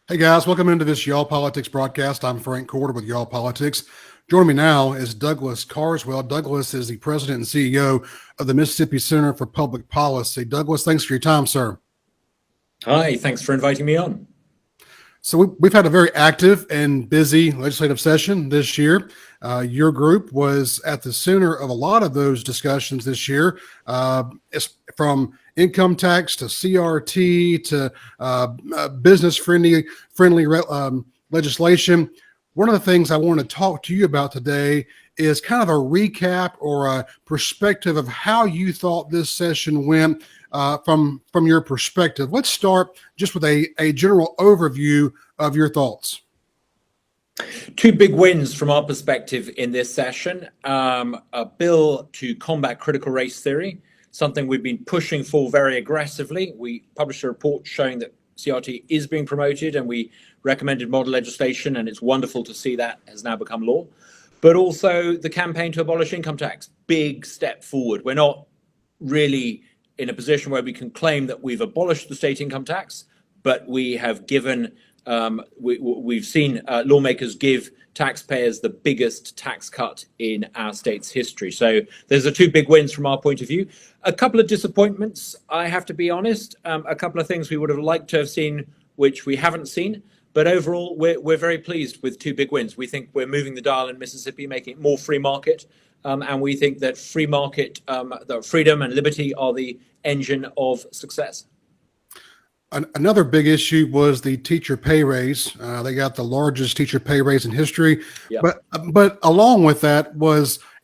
Hey guys, welcome into this Y'all Politics broadcast. I'm Frank Corder with Y'all Politics. Joining me now is Douglas Carswell. Douglas is the president and CEO of the Mississippi Center for Public Policy. Douglas, thanks for your time, sir. Hi, thanks for inviting me on. So we've had a very active and busy legislative session this year. Your group was at the center of a lot of those discussions this year, from income tax to CRT to business-friendly legislation. One of the things I want to talk to you about today is kind of a recap or a perspective of how you thought this session went from your perspective. Let's start just with a general overview of your thoughts. Two big wins from our perspective in this session. A bill to combat critical race theory, something we've been pushing for very aggressively. We published a report showing that CRT is being promoted, and we recommended model legislation, and it's wonderful to see that has now become law. But also the campaign to abolish income tax, big step forward. We're not really in a position where we can claim that we've abolished the state income tax, but we have given, we've seen lawmakers give taxpayers the biggest tax cut in our state's history. So there's the two big wins from our point of view. A couple of disappointments, I have to be honest. A couple of things we would have liked to have seen, which we haven't seen. But overall, we're very pleased with two big wins. We think we're moving the dial in Mississippi, making it more free market. And we think that free market, that freedom and liberty are the engine of success. Another big issue was the teacher pay raise. They got the largest teacher pay raise in history. Yep. But along with that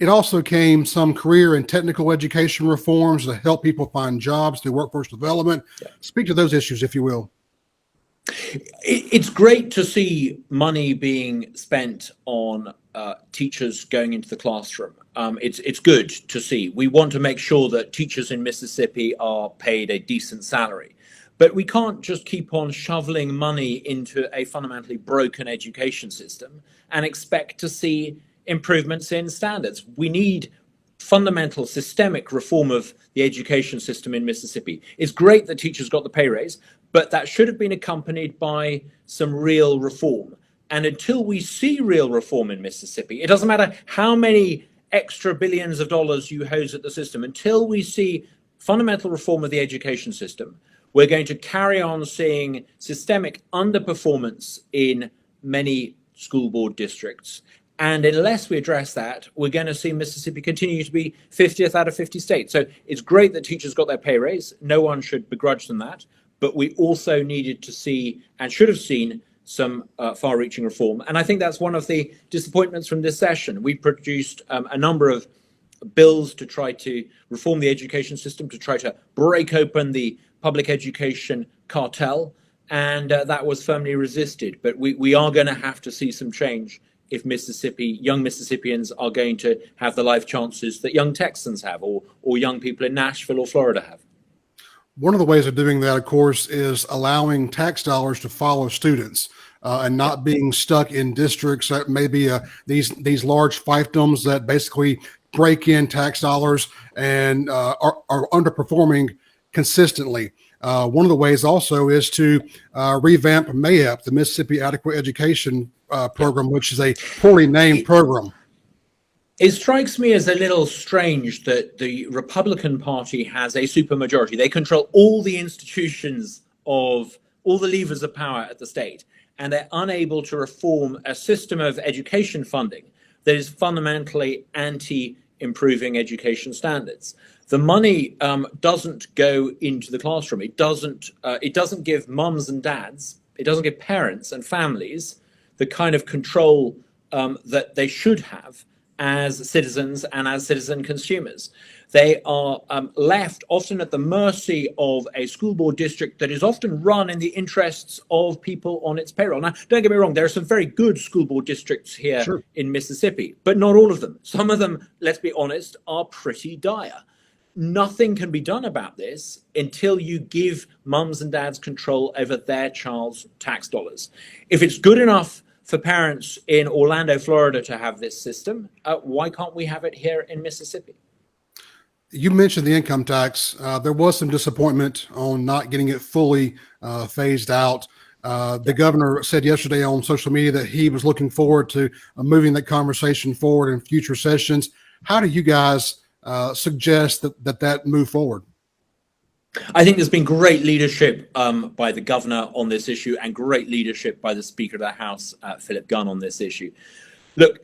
it also came some career and technical education reforms to help people find jobs through workforce development. Yep. Speak to those issues, if you will. It's great to see money being spent on teachers going into the classroom. It's good to see. We want to make sure that teachers in Mississippi are paid a decent salary. But we can't just keep on shoveling money into a fundamentally broken education system and expect to see improvements in standards. We need fundamental systemic reform of the education system in Mississippi. It's great that teachers got the pay raise, but that should have been accompanied by some real reform. And until we see real reform in Mississippi, it doesn't matter how many extra billions of dollars you hose at the system, until we see fundamental reform of the education system, we're going to carry on seeing systemic underperformance in many school board districts. And unless we address that, we're going to see Mississippi continue to be 50th out of 50 states. So it's great that teachers got their pay raise. No one should begrudge them that. But we also needed to see and should have seen some far-reaching reform. And I think that's one of the disappointments from this session. We produced a number of bills to try to reform the education system, to try to break open the public education cartel, and that was firmly resisted. But we are going to have to see some change if young Mississippians are going to have the life chances that young Texans have, or young people in Nashville or Florida have. One of the ways of doing that, of course, is allowing tax dollars to follow students and not being stuck in districts that maybe these large fiefdoms that basically break in tax dollars and are underperforming consistently. One of the ways also is to revamp MAEP, the Mississippi Adequate Education Program, which is a poorly named program. It strikes me as a little strange that the Republican Party has a supermajority. They control all the institutions of all the levers of power at the state, and they're unable to reform a system of education funding that is fundamentally anti-improving education standards. The money doesn't go into the classroom. It doesn't give mums and dads, it doesn't give parents and families the kind of control that they should have as citizens and as citizen consumers. They are left often at the mercy of a school board district that is often run in the interests of people on its payroll. Now, don't get me wrong, there are some very good school board districts here Sure. in Mississippi, but not all of them. Some of them, let's be honest, are pretty dire. Nothing can be done about this until you give mums and dads control over their child's tax dollars. If it's good enough for parents in Orlando, Florida to have this system, why can't we have it here in Mississippi? You mentioned the income tax. There was some disappointment on not getting it fully phased out. The governor said yesterday on social media that he was looking forward to moving that conversation forward in future sessions. How do you guys suggest that move forward? I think there's been great leadership by the governor on this issue and great leadership by the Speaker of the House, Philip Gunn, on this issue. Look,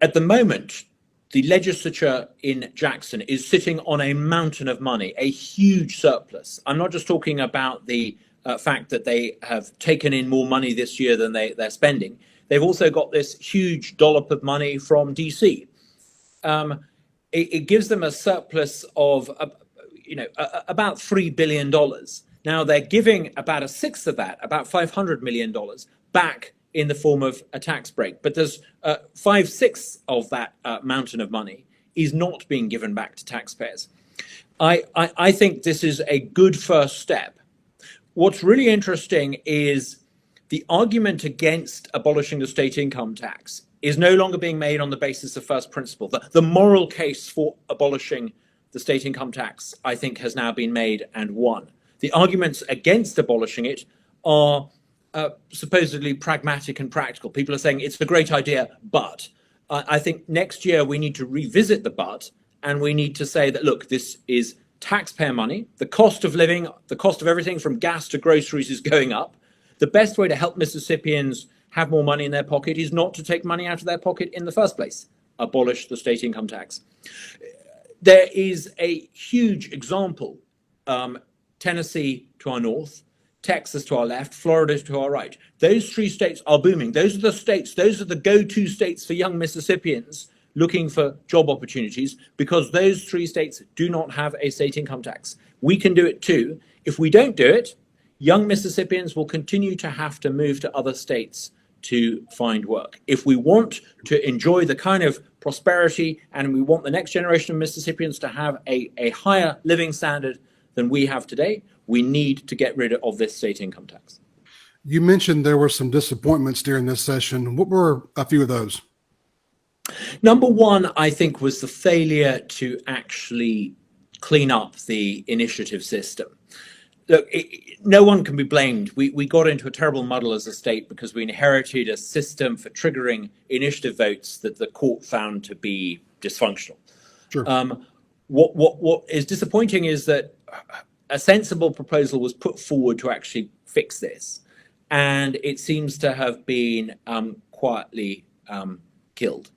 at the moment, the legislature in Jackson is sitting on a mountain of money, a huge surplus. I'm not just talking about the fact that they have taken in more money this year than they're spending. They've also got this huge dollop of money from DC. It gives them a surplus of about $3 billion. Now they're giving about a sixth of that, about $500 million, back in the form of a tax break. But there's 5/6 of that mountain of money is not being given back to taxpayers. I think this is a good first step. What's really interesting is the argument against abolishing the state income tax is no longer being made on the basis of first principle. The moral case for abolishing the state income tax, I think, has now been made and won. The arguments against abolishing it are supposedly pragmatic and practical. People are saying it's a great idea, but I think next year we need to revisit the but, and we need to say that, look, this is taxpayer money. The cost of living, the cost of everything from gas to groceries is going up. The best way to help Mississippians have more money in their pocket is not to take money out of their pocket in the first place. Abolish the state income tax. There is a huge example. Tennessee to our north, Texas to our left, Florida to our right. Those three states are booming. Those are the states, those are the go-to states for young Mississippians looking for job opportunities, because those three states do not have a state income tax. We can do it too. If we don't do it, young Mississippians will continue to have to move to other states to find work. If we want to enjoy the kind of prosperity and we want the next generation of Mississippians to have a higher living standard than we have today, we need to get rid of this state income tax. You mentioned there were some disappointments during this session. What were a few of those? Number one, I think, was the failure to actually clean up the initiative system. Look, no one can be blamed. We got into a terrible muddle as a state because we inherited a system for triggering initiative votes that the court found to be dysfunctional. Sure. What is disappointing is that a sensible proposal was put forward to actually fix this, and it seems to have been quietly killed.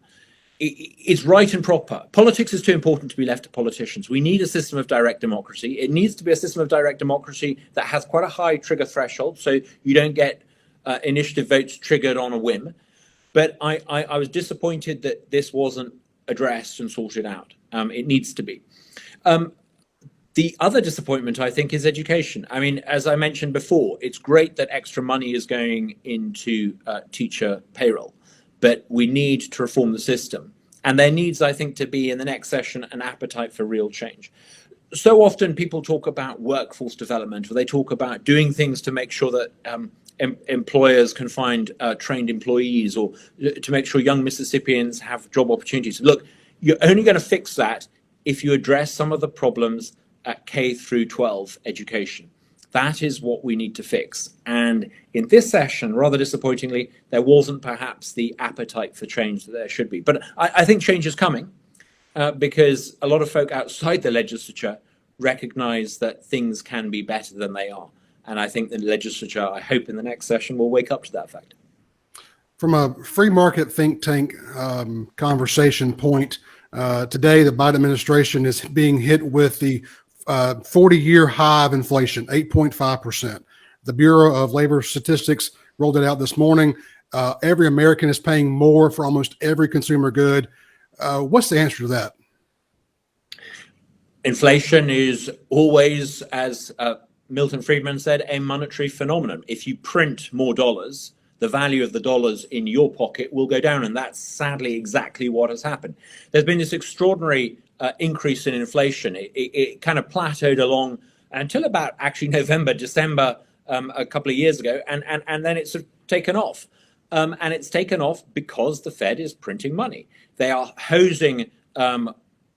It's right and proper. Politics is too important to be left to politicians. We need a system of direct democracy. It needs to be a system of direct democracy that has quite a high trigger threshold, so you don't get initiative votes triggered on a whim. But I was disappointed that this wasn't addressed and sorted out. It needs to be. The other disappointment, I think, is education. I mean, as I mentioned before, it's great that extra money is going into teacher payroll, but we need to reform the system. And there needs, I think, to be in the next session an appetite for real change. So often people talk about workforce development, or they talk about doing things to make sure that employers can find trained employees, or to make sure young Mississippians have job opportunities. Look, you're only going to fix that if you address some of the problems at K through 12 education. That is what we need to fix. And in this session, rather disappointingly, there wasn't perhaps the appetite for change that there should be. But I think change is coming because a lot of folk outside the legislature recognize that things can be better than they are. And I think the legislature, I hope in the next session, will wake up to that fact. From a free market think tank conversation point, today the Biden administration is being hit with the 40-year high of inflation, 8.5%. The Bureau of Labor Statistics rolled it out this morning. Every American is paying more for almost every consumer good. What's the answer to that? Inflation is always, as Milton Friedman said, a monetary phenomenon. If you print more dollars, the value of the dollars in your pocket will go down. And that's sadly exactly what has happened. There's been this extraordinary increase in inflation. It kind of plateaued along until about actually November, December, a couple of years ago. And then it's sort of taken off. And it's taken off because the Fed is printing money. They are hosing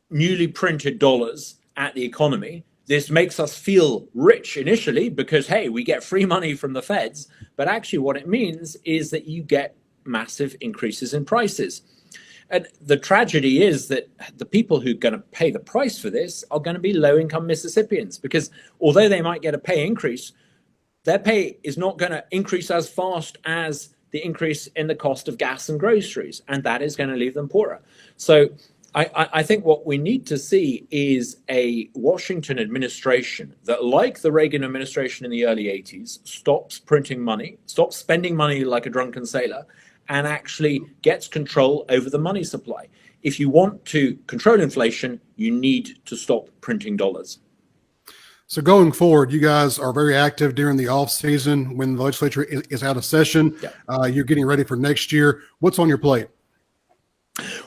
newly printed dollars at the economy. this makes us feel rich initially because, hey, we get free money from the feds. But actually what it means is that you get massive increases in prices. And the tragedy is that the people who are going to pay the price for this are going to be low-income Mississippians, because although they might get a pay increase, their pay is not going to increase as fast as the increase in the cost of gas and groceries, and that is going to leave them poorer. So I think what we need to see is a Washington administration that, like the Reagan administration in the early 80s, stops printing money, stops spending money like a drunken sailor, and actually gets control over the money supply. If you want to control inflation, you need to stop printing dollars. So going forward, you guys are very active during the off season when the legislature is out of session. Yeah. You're getting ready for next year. What's on your plate?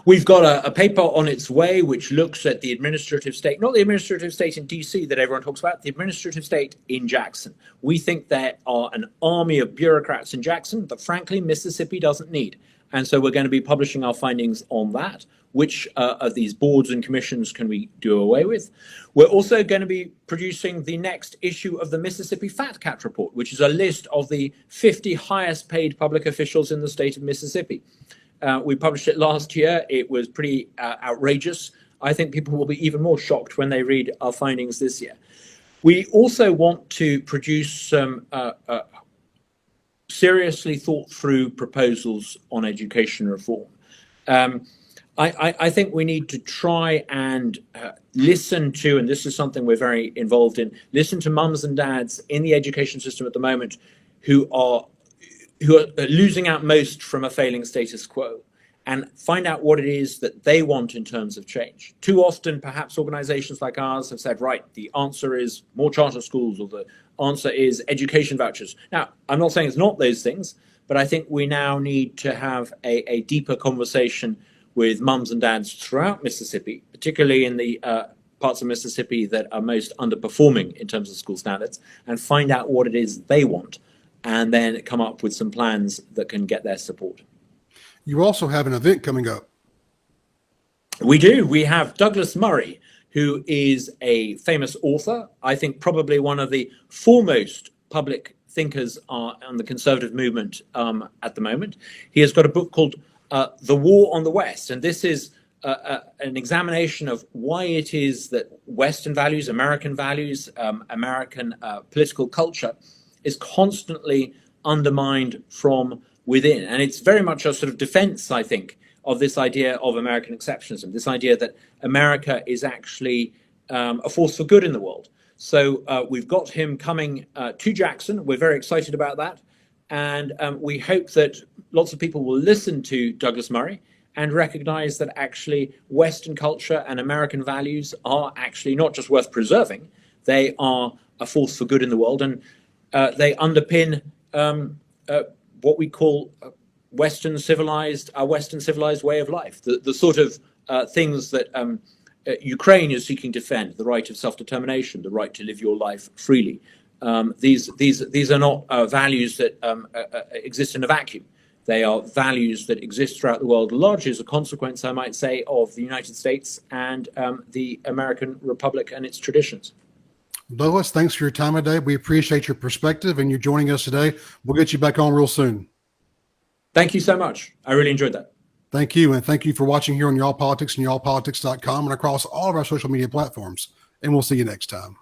We've got a paper on its way which looks at the administrative state, not the administrative state in DC that everyone talks about, the administrative state in Jackson. We think there are an army of bureaucrats in Jackson that, frankly, Mississippi doesn't need. And so we're going to be publishing our findings on that. Which of these boards and commissions can we do away with? We're also going to be producing the next issue of the Mississippi Fat Cat Report, which is a list of the 50 highest paid public officials in the state of Mississippi. We published it last year. It was pretty outrageous. I think people will be even more shocked when they read our findings this year. We also want to produce some seriously thought through proposals on education reform. I think we need to try and listen to, and this is something we're very involved in, listen to mums and dads in the education system at the moment who are losing out most from a failing status quo, and find out what it is that they want in terms of change. Too often, perhaps organizations like ours have said, right, the answer is more charter schools, or the answer is education vouchers. Now, I'm not saying it's not those things, but I think we now need to have a deeper conversation with mums and dads throughout Mississippi, particularly in the parts of Mississippi that are most underperforming in terms of school standards, and find out what it is they want, and then come up with some plans that can get their support. You also have an event coming up. We do. We have Douglas Murray, who is a famous author, I think probably one of the foremost public thinkers on the conservative movement at the moment. He has got a book called The War on the West, and this is an examination of why it is that Western values, American political culture is constantly undermined from within. And it's very much a sort of defense, I think, of this idea of American exceptionalism, this idea that America is actually a force for good in the world. So we've got him coming to Jackson. We're very excited about that. And we hope that lots of people will listen to Douglas Murray and recognize that actually Western culture and American values are actually not just worth preserving, they are a force for good in the world. And they underpin what we call our Western civilized way of life, the sort of things that Ukraine is seeking to defend: the right of self-determination, the right to live your life freely. These are not values that exist in a vacuum. They are values that exist throughout the world, largely as a consequence, I might say, of the United States and the American Republic and its traditions. Douglas, thanks for your time today. We appreciate your perspective and you joining us today. We'll get you back on real soon. Thank you so much. I really enjoyed that. Thank you. And thank you for watching here on Y'all Politics and y'allpolitics.com and across all of our social media platforms. And we'll see you next time.